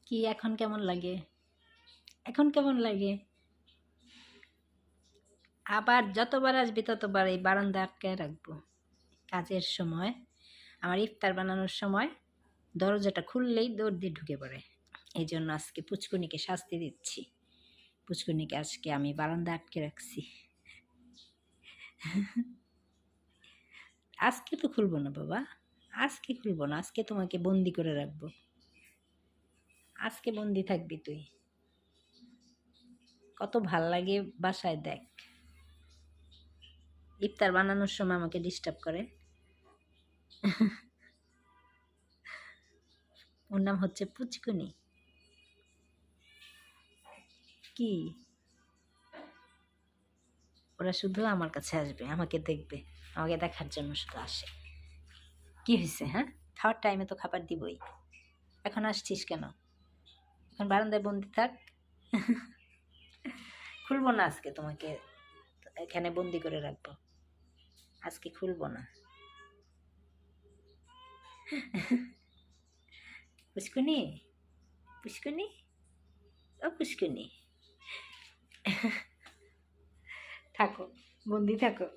কি এখন কেমন লাগে? এখন কেমন লাগে? আবার যতবার আসবি ততবার এই বারান্দা আটকায় রাখবো। কাজের সময়, আমার ইফতার বানানোর সময় দরজাটা খুললেই দৌড় দিয়ে ঢুকে পড়ে। এই জন্য আজকে পুচকুনিকে শাস্তি দিচ্ছি। পুচকুনিকে আজকে আমি বারান্দা আটকে রাখছি। আজকে তো খুলবো না বাবা, আজকে খুলবো না, আজকে তোমাকে বন্দি করে রাখবো। আজকে বন্দি থাকবি তুই। কত ভাল লাগে বাসায়, দেখ ইফতার বানানোর সময় আমাকে ডিস্টার্ব করে। ওর নাম হচ্ছে পুচকুনি। কি ওরা শুধু আমার কাছে আসবে, আমাকে দেখবে, আমাকে দেখার জন্য শুধু আসে। কি হয়েছে? হ্যাঁ, খাওয়ার টাইমে তো খাবার দিবই। এখন আসছিস কেন? এখন বারান্দায় বন্দি থাক। খুলবো না আজকে, তোমাকে এখানে বন্দি করে রাখবো। আজকে খুলবো না। পুষ্কুনি, পুষ্কুনি, ও পুষ্কুনি, থাকো, বন্দি থাকো।